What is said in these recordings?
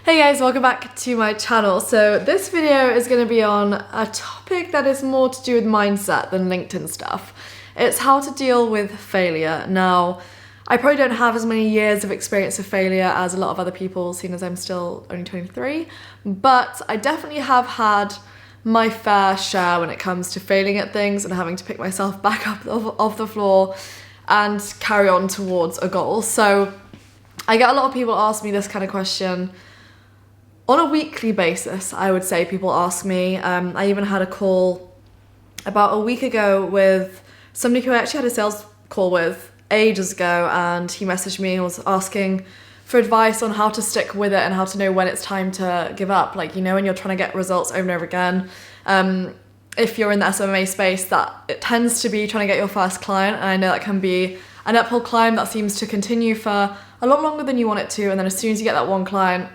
Hey guys, welcome back to my channel. So this video is going to be on a topic that is more to do with mindset than LinkedIn stuff. It's how to deal with failure. Now, I probably don't have as many years of experience of failure as a lot of other people, seeing as I'm still only 23, but I definitely have had my fair share when it comes to failing at things and having to pick myself back up off the floor and carry on towards a goal. So I get a lot of people ask me this kind of question on a weekly basis. I would say people ask me. I even had a call about a week ago with somebody who I actually had a sales call with ages ago, and he messaged me and was asking for advice on how to stick with it and how to know when it's time to give up. Like, you know, when you're trying to get results over and over again, if you're in the SMA space, that it tends to be trying to get your first client, and I know that can be an uphill climb that seems to continue for a lot longer than you want it to, and then as soon as you get that one client,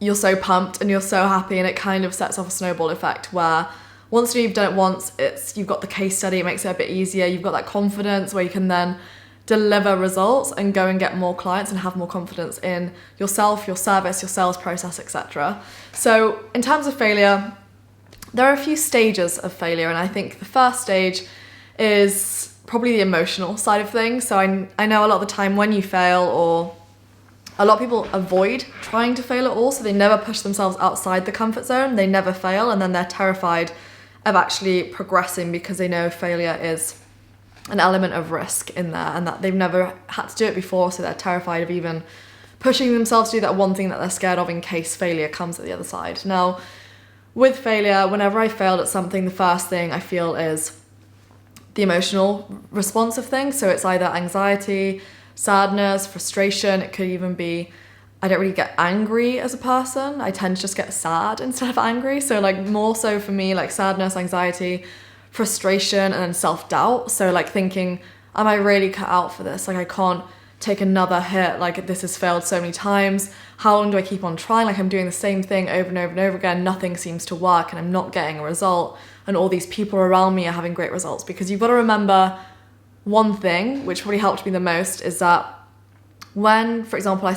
you're so pumped and you're so happy, and it kind of sets off a snowball effect where once you've done it once, you've got the case study, it makes it a bit easier, you've got that confidence where you can then deliver results and go and get more clients and have more confidence in yourself, your service, your sales process, etc. So in terms of failure, there are a few stages of failure, and I think the first stage is probably the emotional side of things. So I know a lot of the time when you fail, or a lot of people avoid trying to fail at all, so they never push themselves outside the comfort zone, they never fail, and then they're terrified of actually progressing because they know failure is an element of risk in there and that they've never had to do it before, so they're terrified of even pushing themselves to do that one thing that they're scared of in case failure comes at the other side. Now, with failure, whenever I failed at something, the first thing I feel is the emotional response of things. So it's either anxiety, sadness, frustration. It could even be, I don't really get angry as a person. I tend to just get sad instead of angry. So like more so for me, like sadness, anxiety, frustration, and then self-doubt. So like thinking, am I really cut out for this? Like I can't take another hit. Like this has failed so many times. How long do I keep on trying? Like I'm doing the same thing over and over and over again. Nothing seems to work and I'm not getting a result. And all these people around me are having great results. Because you've got to remember one thing, which really helped me the most, is that when, for example, I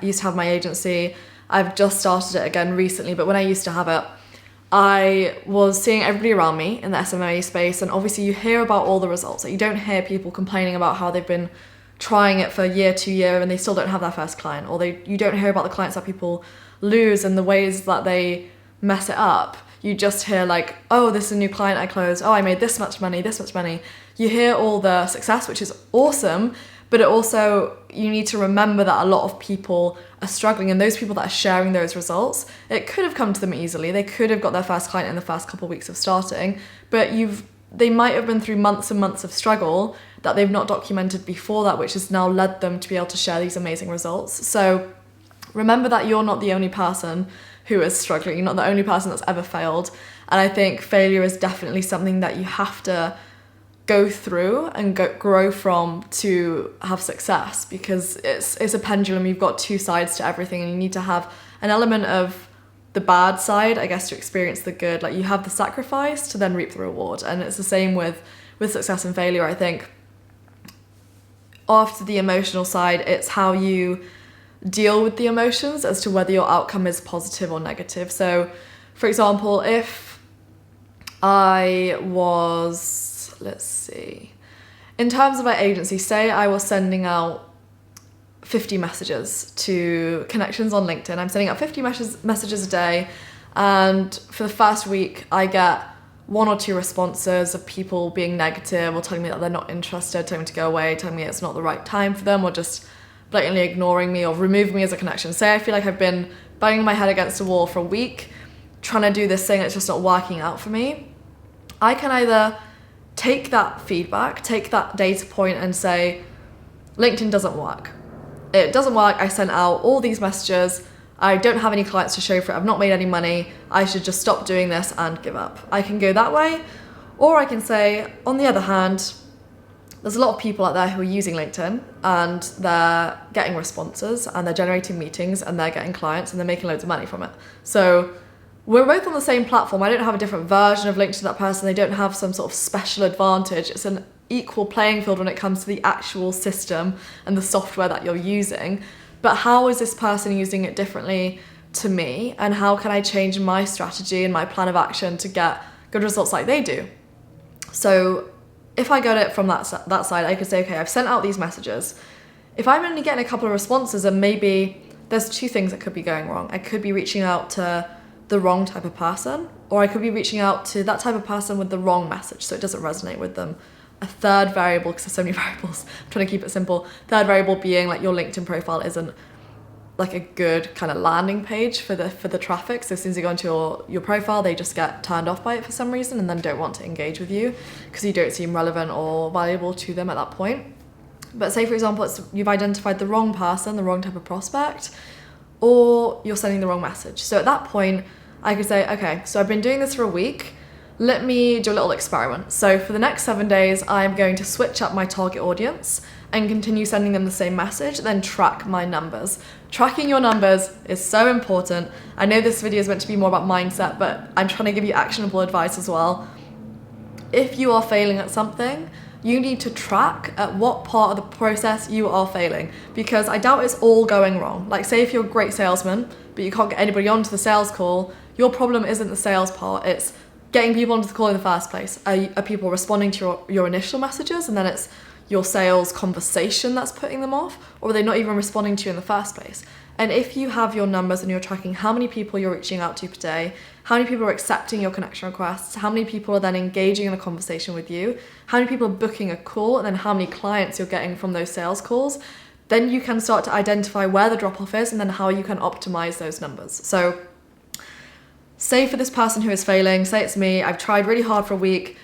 used to have my agency. I've just started it again recently, but when I used to have it, I was seeing everybody around me in the SMA space, and obviously you hear about all the results. Like you don't hear people complaining about how they've been trying it for year to year and they still don't have their first client, or you don't hear about the clients that people lose and the ways that they mess it up. You just hear like, oh, this is a new client I closed, oh, I made this much money, this much money. You hear all the success, which is awesome, but it also, you need to remember that a lot of people are struggling, and those people that are sharing those results, it could have come to them easily. They could have got their first client in the first couple of weeks of starting, but they might have been through months and months of struggle that they've not documented before that, which has now led them to be able to share these amazing results. So remember that you're not the only person who is struggling. You're not the only person that's ever failed. And I think failure is definitely something that you have to go through and grow from to have success, because it's a pendulum. You've got two sides to everything, and you need to have an element of the bad side, I guess, to experience the good. Like you have the sacrifice to then reap the reward, and it's the same with success and failure. I think after the emotional side, it's how you deal with the emotions as to whether your outcome is positive or negative. So for example, if I was, let's see, in terms of my agency, say I was sending out 50 messages to connections on LinkedIn. I'm sending out 50 messages a day, and for the first week I get 1 or 2 responses of people being negative or telling me that they're not interested, telling me to go away, telling me it's not the right time for them, or just blatantly ignoring me or removing me as a connection. Say I feel like I've been banging my head against a wall for a week trying to do this thing, it's just not working out for me. I can either take that feedback, take that data point and say, LinkedIn doesn't work. It doesn't work. I sent out all these messages. I don't have any clients to show for it. I've not made any money. I should just stop doing this and give up. I can go that way. Or I can say, on the other hand, there's a lot of people out there who are using LinkedIn and they're getting responses and they're generating meetings and they're getting clients and they're making loads of money from it. So we're both on the same platform. I don't have a different version of LinkedIn to that person. They don't have some sort of special advantage. It's an equal playing field when it comes to the actual system and the software that you're using. but how is this person using it differently to me, and how can I change my strategy and my plan of action to get good results like they do? So if I got it from that side, I could say, okay, I've sent out these messages. If I'm only getting a couple of responses, and maybe there's two things that could be going wrong. I could be reaching out to the wrong type of person, or I could be reaching out to that type of person with the wrong message, so it doesn't resonate with them. A third variable, because there's so many variables, I'm trying to keep it simple. Third variable being like your LinkedIn profile isn't like a good kind of landing page for the traffic. So as soon as you go into your profile, they just get turned off by it for some reason and then don't want to engage with you because you don't seem relevant or valuable to them at that point. But say, for example, you've identified the wrong person, the wrong type of prospect, or you're sending the wrong message. So at that point, I could say, okay, so I've been doing this for a week. Let me do a little experiment. So for the next 7 days, I'm going to switch up my target audience and continue sending them the same message, then track my numbers. Tracking your numbers is so important. I know this video is meant to be more about mindset, but I'm trying to give you actionable advice as well. If you are failing at something, you need to track at what part of the process you are failing, because I doubt it's all going wrong. Like, say if you're a great salesman, but you can't get anybody onto the sales call, your problem isn't the sales part, it's getting people onto the call in the first place. Are people responding to your initial messages, and then it's your sales conversation that's putting them off, or are they not even responding to you in the first place? And if you have your numbers and you're tracking how many people you're reaching out to per day, how many people are accepting your connection requests, how many people are then engaging in a conversation with you, how many people are booking a call, and then how many clients you're getting from those sales calls, then you can start to identify where the drop-off is and then how you can optimize those numbers. So say for this person who is failing, say it's me, I've tried really hard for a week,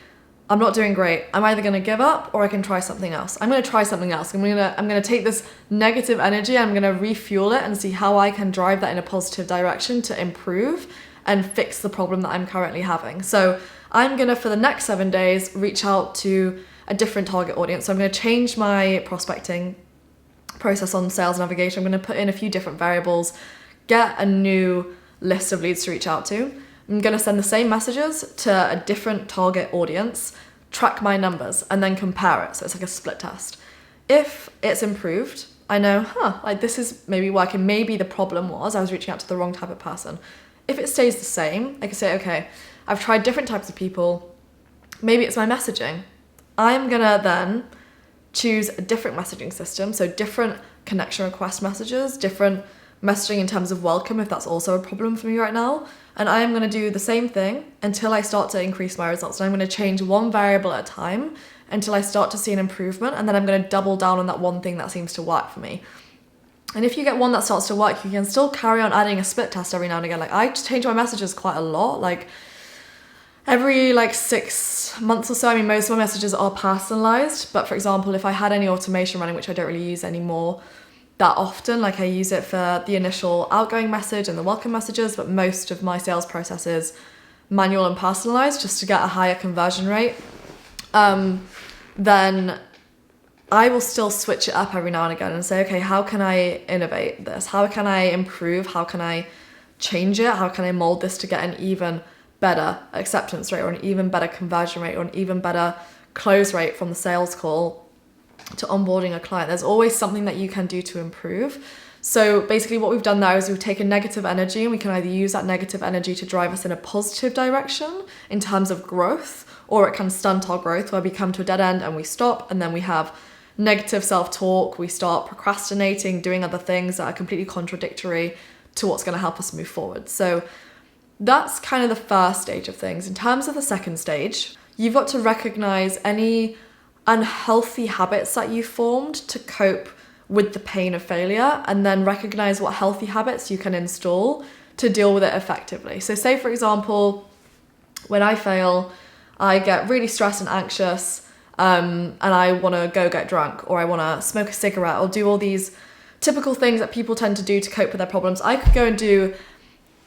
I'm not doing great. I'm either going to give up or I can try something else. I'm going to try something else. I'm going to take this negative energy, I'm going to refuel it and see how I can drive that in a positive direction to improve and fix the problem that I'm currently having. So I'm going to, for the next 7 days, reach out to a different target audience. So I'm going to change my prospecting process on Sales Navigation. I'm going to put in a few different variables, get a new list of leads to reach out to. I'm going to send the same messages to a different target audience, track my numbers, and then compare it. So it's like a split test. If it's improved, I know, like this is maybe working. Maybe the problem was I was reaching out to the wrong type of person. If it stays the same, I can say, okay, I've tried different types of people. Maybe it's my messaging. I'm going to then choose a different messaging system. So different connection request messages, different messaging in terms of welcome, if that's also a problem for me right now. And I am going to do the same thing until I start to increase my results. And I'm going to change one variable at a time until I start to see an improvement. And then I'm going to double down on that one thing that seems to work for me. And if you get one that starts to work, you can still carry on adding a split test every now and again. Like, I change my messages quite a lot. Like every 6 months or so. I mean, most of my messages are personalized. But for example, if I had any automation running, which I don't really use anymore that often, like I use it for the initial outgoing message and the welcome messages, but most of my sales process is manual and personalized just to get a higher conversion rate. Then I will still switch it up every now and again and say, okay, how can I innovate this? How can I improve? How can I change it? How can I mold this to get an even better acceptance rate or an even better conversion rate or an even better close rate from the sales call to onboarding a client? There's always something that you can do to improve. So basically what we've done there is we've taken negative energy and we can either use that negative energy to drive us in a positive direction in terms of growth, or it can stunt our growth where we come to a dead end and we stop, and then we have negative self-talk, we start procrastinating, doing other things that are completely contradictory to what's going to help us move forward. So that's kind of the first stage of things. In terms of the second stage, you've got to recognize any unhealthy habits that you formed to cope with the pain of failure, and then recognize what healthy habits you can install to deal with it effectively. So say, for example, when I fail, I get really stressed and anxious, and I want to go get drunk, or I want to smoke a cigarette, or do all these typical things that people tend to do to cope with their problems. I could go and do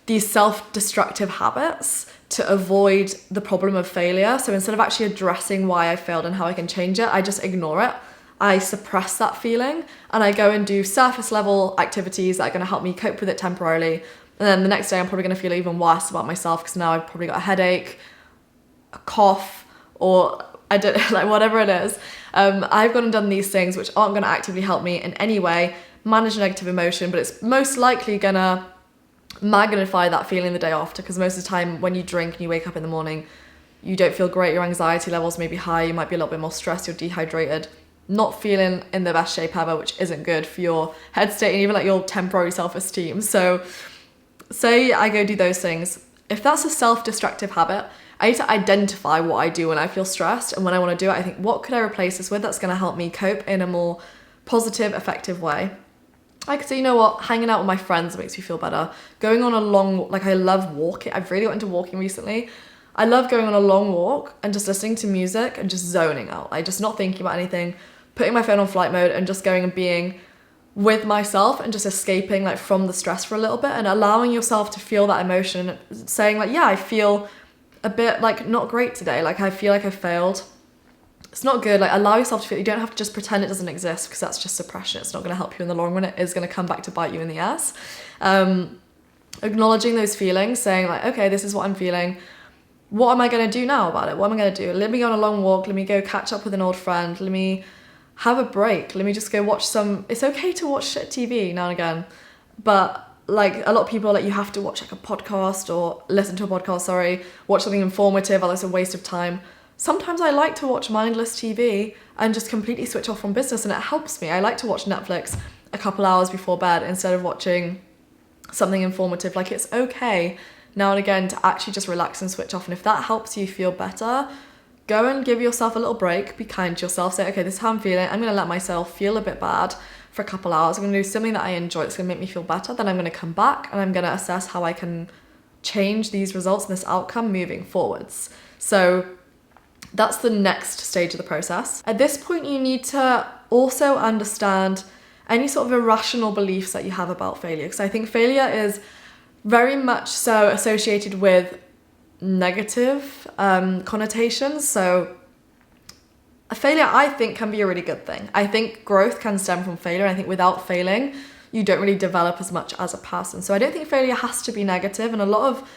these self-destructive habits to avoid the problem of failure. So instead of actually addressing why I failed and how I can change it, I just ignore it. I suppress that feeling and I go and do surface level activities that are going to help me cope with it temporarily. And then the next day I'm probably going to feel even worse about myself because now I've probably got a headache, a cough, or I don't whatever it is. I've gone and done these things which aren't going to actively help me in any way, manage a negative emotion, but it's most likely gonna magnify that feeling the day after, because most of the time when you drink and you wake up in the morning, you don't feel great, your anxiety levels may be high, you might be a little bit more stressed, you're dehydrated, not feeling in the best shape ever, which isn't good for your head state and even like your temporary self-esteem. So say I go do those things. If that's a self-destructive habit, I need to identify what I do when I feel stressed, and when I want to do it, I think, what could I replace this with that's going to help me cope in a more positive, effective way? I could say, you know what, hanging out with my friends makes me feel better. Going on a long, like I love walking. I've really got into walking recently. I love going on a long walk and just listening to music and just zoning out. Like just not thinking about anything, putting my phone on flight mode and just going and being with myself and just escaping like from the stress for a little bit and allowing yourself to feel that emotion, saying like, yeah, I feel a bit like not great today. Like I feel like I failed. It's not good. Like allow yourself to feel. You don't have to just pretend it doesn't exist, because that's just suppression. It's not going to help you in the long run. It is going to come back to bite you in the ass. Acknowledging those feelings, saying like, okay, this is what I'm feeling. What am I going to do now about it? What am I going to do? Let me go on a long walk. Let me go catch up with an old friend. Let me have a break. Let me just go watch some. It's okay to watch shit TV now and again, but like a lot of people are like, you have to watch like a podcast or listen to a podcast, watch something informative, otherwise it's a waste of time. Sometimes I like to watch mindless TV and just completely switch off from business, and it helps me. I like to watch Netflix a couple hours before bed instead of watching something informative. Like it's okay now and again to actually just relax and switch off, and if that helps you feel better, go and give yourself a little break. Be kind to yourself. Say, okay, this is how I'm feeling. I'm going to let myself feel a bit bad for a couple hours. I'm going to do something that I enjoy. It's going to make me feel better. Then I'm going to come back and I'm going to assess how I can change these results and this outcome moving forwards. So that's the next stage of the process. At this point, you need to also understand any sort of irrational beliefs that you have about failure, because I think failure is very much so associated with negative connotations. So a failure, I think, can be a really good thing. I think growth can stem from failure. I think without failing, you don't really develop as much as a person. So I don't think failure has to be negative, and a lot of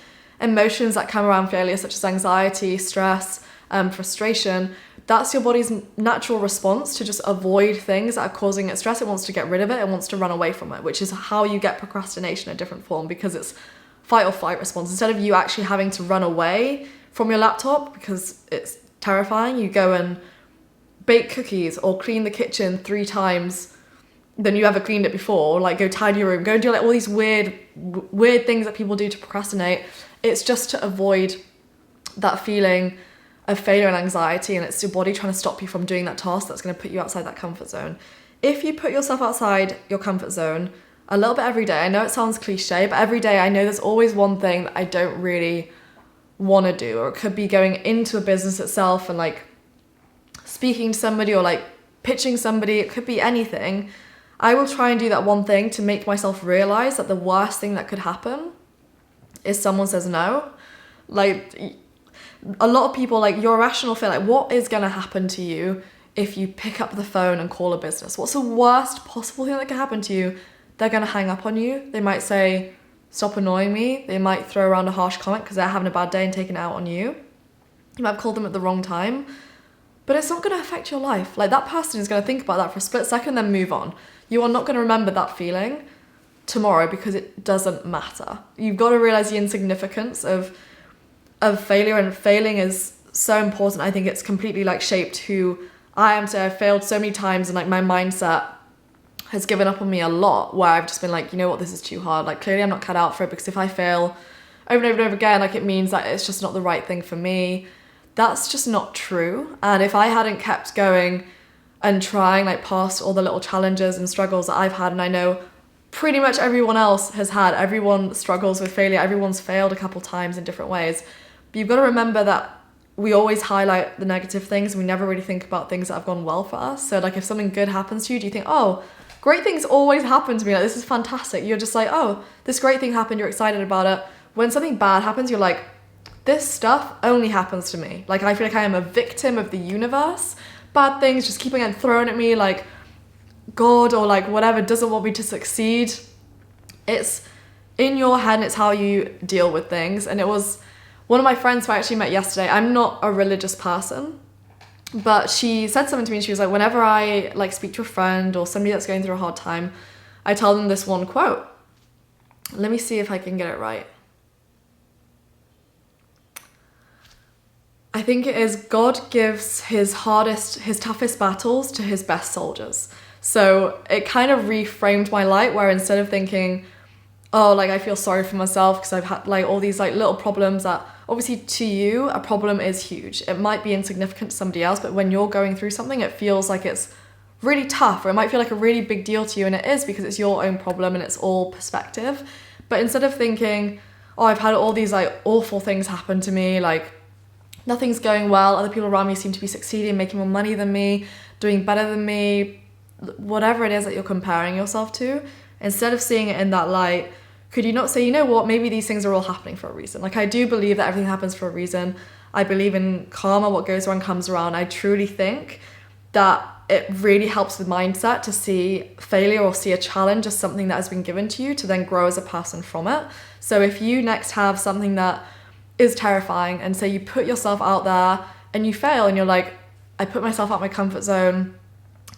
emotions that come around failure, such as anxiety, stress, frustration, that's your body's natural response to just avoid things that are causing it stress. It wants to get rid of it. It wants to run away from it, which is how you get procrastination in a different form, because it's fight or flight response. Instead of you actually having to run away from your laptop because it's terrifying, you go and bake cookies or clean the kitchen 3 times than you ever cleaned it before, like go tidy your room, go and do like all these weird things that people do to procrastinate. It's just to avoid that feeling of failure and anxiety, and it's your body trying to stop you from doing that task that's going to put you outside that comfort zone. If you put yourself outside your comfort zone a little bit every day, I know it sounds cliche, but every day I know there's always one thing that I don't really want to do, or it could be going into a business itself and like speaking to somebody or like pitching somebody. It could be anything. I will try and do that one thing to make myself realize that the worst thing that could happen is someone says no. Like a lot of people, like your irrational fear, like what is going to happen to you if you pick up the phone and call a business? What's the worst possible thing that can happen to you? They're going to hang up on you. They might say, stop annoying me. They might throw around a harsh comment because they're having a bad day and taking it out on you. You might have called them at the wrong time, but it's not going to affect your life. Like that person is going to think about that for a split second, then move on. You are not going to remember that feeling tomorrow because it doesn't matter. You've got to realize the insignificance of failure, and failing is so important. I think it's completely like shaped who I am. So I've failed so many times, and like my mindset has given up on me a lot, where I've just been like, you know what, this is too hard. Like clearly I'm not cut out for it, because if I fail over and over and over again, like it means that it's just not the right thing for me. That's just not true. And if I hadn't kept going and trying like past all the little challenges and struggles that I've had, and I know pretty much everyone else has had, everyone struggles with failure, everyone's failed a couple times in different ways. But you've got to remember that we always highlight the negative things, and we never really think about things that have gone well for us. So like if something good happens to you, do you think, oh, great things always happen to me, like this is fantastic? You're just like, oh, this great thing happened, you're excited about it. When something bad happens, you're like, this stuff only happens to me. Like I feel like I am a victim of the universe. Bad things just keep getting thrown at me, like God or like whatever doesn't want me to succeed. It's in your head, and it's how you deal with things. And it was one of my friends who I actually met yesterday. I'm not a religious person, but she said something to me, and she was like, whenever I like speak to a friend or somebody that's going through a hard time, I tell them this one quote. Let me see if I can get it right. I think it is, God gives his toughest battles to his best soldiers. So it kind of reframed my light, where instead of thinking, oh, like I feel sorry for myself because I've had like all these like little problems that obviously to you, a problem is huge. It might be insignificant to somebody else, but when you're going through something, it feels like it's really tough, or it might feel like a really big deal to you, and it is because it's your own problem and it's all perspective. But instead of thinking, oh, I've had all these like awful things happen to me, like nothing's going well, other people around me seem to be succeeding, making more money than me, doing better than me, whatever it is that you're comparing yourself to, instead of seeing it in that light, could you not say, you know what, maybe these things are all happening for a reason. Like, I do believe that everything happens for a reason. I believe in karma, what goes around comes around. I truly think that it really helps with mindset to see failure or see a challenge as something that has been given to you to then grow as a person from it. So if you next have something that is terrifying, and say you put yourself out there and you fail and you're like, I put myself out my comfort zone,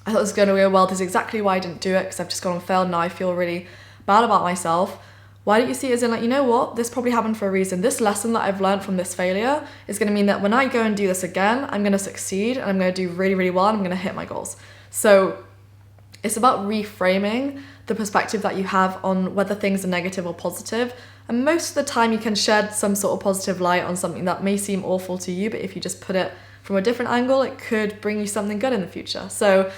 I thought this was going to go well, this is exactly why I didn't do it, because I've just gone and failed, now I feel really bad about myself. Why don't you see it as in like, you know what, this probably happened for a reason. This lesson that I've learned from this failure is going to mean that when I go and do this again, I'm going to succeed and I'm going to do really, really well and I'm going to hit my goals. So it's about reframing the perspective that you have on whether things are negative or positive. And most of the time you can shed some sort of positive light on something that may seem awful to you, but if you just put it from a different angle, it could bring you something good in the future. So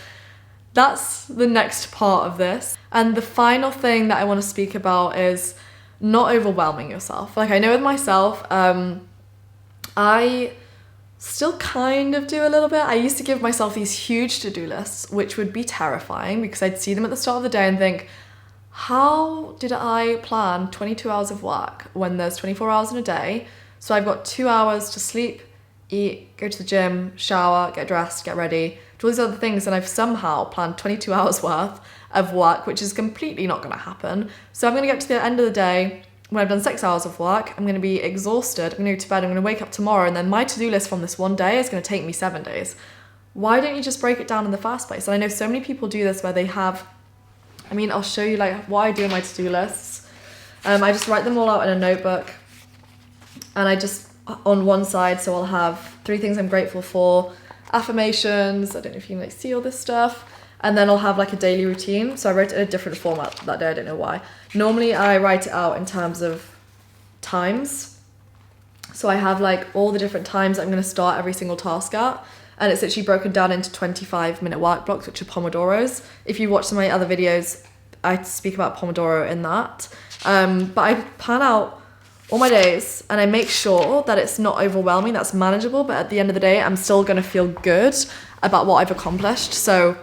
that's the next part of this. And the final thing that I want to speak about is not overwhelming yourself. Like, I know with myself, I still kind of do a little bit. I used to give myself these huge to-do lists, which would be terrifying because I'd see them at the start of the day and think, how did I plan 22 hours of work when there's 24 hours in a day? So I've got 2 hours to sleep, eat, go to the gym, shower, get dressed, get ready, do all these other things, and I've somehow planned 22 hours worth of work, which is completely not going to happen. So I'm going to get to the end of the day, when I've done 6 hours of work, I'm going to be exhausted, I'm going to go to bed, I'm going to wake up tomorrow, and then my to-do list from this one day is going to take me 7 days. Why don't you just break it down in the first place? And I know so many people do this where they have, I mean, I'll show you like what I do in my to-do lists. I just write them all out in a notebook, and I just, on one side, so I'll have 3 things I'm grateful for, affirmations, I don't know if you can like see all this stuff, and then I'll have like a daily routine. So I wrote it in a different format that day, I don't know why. Normally I write it out in terms of times. So I have like all the different times I'm going to start every single task at, and it's literally broken down into 25-minute work blocks, which are Pomodoros. If you watch some of my other videos, I speak about Pomodoro in that. But I plan out all my days and I make sure that it's not overwhelming, that's manageable, but at the end of the day, I'm still going to feel good about what I've accomplished. So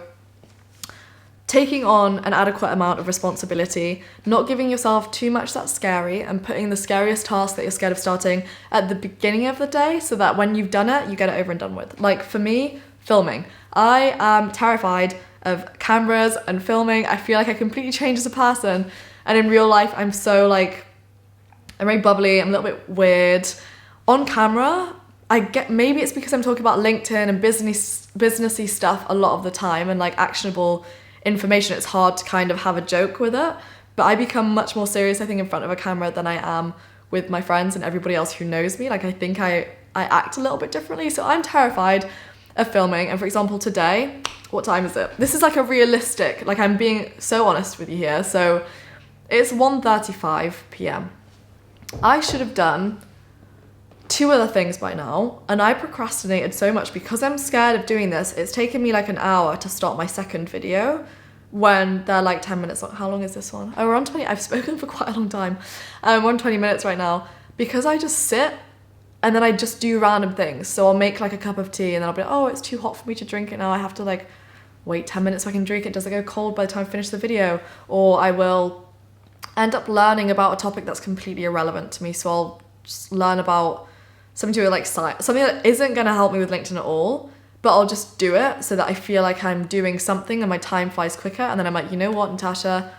taking on an adequate amount of responsibility, not giving yourself too much that's scary, and putting the scariest task that you're scared of starting at the beginning of the day so that when you've done it, you get it over and done with. Like for me, filming. I am terrified of cameras and filming. I feel like I completely change as a person. And in real life, I'm so like, I'm very bubbly, I'm a little bit weird. On camera, maybe it's because I'm talking about LinkedIn and businessy stuff a lot of the time and like actionable information, it's hard to kind of have a joke with it. But I become much more serious, I think, in front of a camera than I am with my friends and everybody else who knows me. Like, I think I act a little bit differently. So I'm terrified of filming. And for example, today, what time is it? This is like a realistic, like I'm being so honest with you here. So it's 1:35 p.m. I should have done 2 other things by now, and I procrastinated so much because I'm scared of doing this. It's taken me like an hour to start my second video when they're like 10 minutes long. How long is this one? Oh, we're on 20. I've spoken for quite a long time. We're on 20 minutes right now because I just sit and then I just do random things. So I'll make like a cup of tea and then I'll be like, oh, it's too hot for me to drink it now. I have to like wait 10 minutes so I can drink it. Does it go cold by the time I finish the video? Or I will end up learning about a topic that's completely irrelevant to me. So I'll just learn about something to do with like science, something that isn't going to help me with LinkedIn at all, but I'll just do it so that I feel like I'm doing something and my time flies quicker. And then I'm like, you know what, Natasha,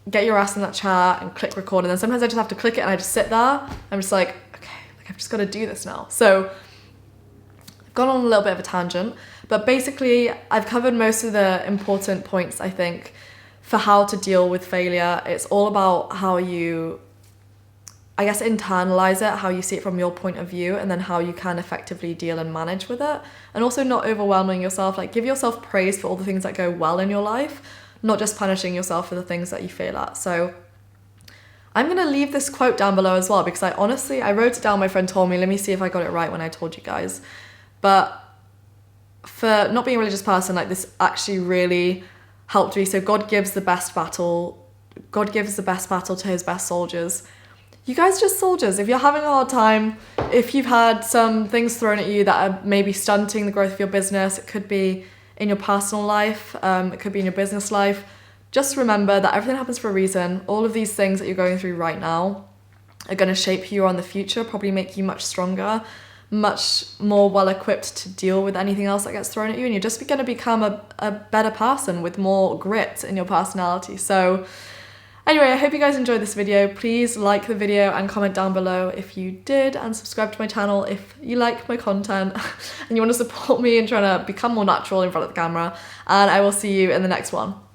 get your ass in that chair and click record. And then sometimes I just have to click it and I just sit there. I'm just like, okay, like I've just got to do this now. So I've gone on a little bit of a tangent, but basically I've covered most of the important points, I think, for how to deal with failure. It's all about how you, I guess, internalize it, how you see it from your point of view, and then how you can effectively deal and manage with it. And also not overwhelming yourself. Like, give yourself praise for all the things that go well in your life, not just punishing yourself for the things that you fail at. So I'm going to leave this quote down below as well, because I wrote it down. My friend told me, let me see if I got it right when I told you guys. But for not being a religious person, like, this actually really helped me. So God gives the best battle to his best soldiers. You guys are just soldiers. If you're having a hard time, if you've had some things thrown at you that are maybe stunting the growth of your business, it could be in your personal life, it could be in your business life, just remember that everything happens for a reason. All of these things that you're going through right now are going to shape who you are in the future, probably make you much stronger, much more well-equipped to deal with anything else that gets thrown at you, and you're just going to become a better person with more grit in your personality. So anyway, I hope you guys enjoyed this video. Please like the video and comment down below if you did, and subscribe to my channel if you like my content and you want to support me in trying to become more natural in front of the camera. And I will see you in the next one.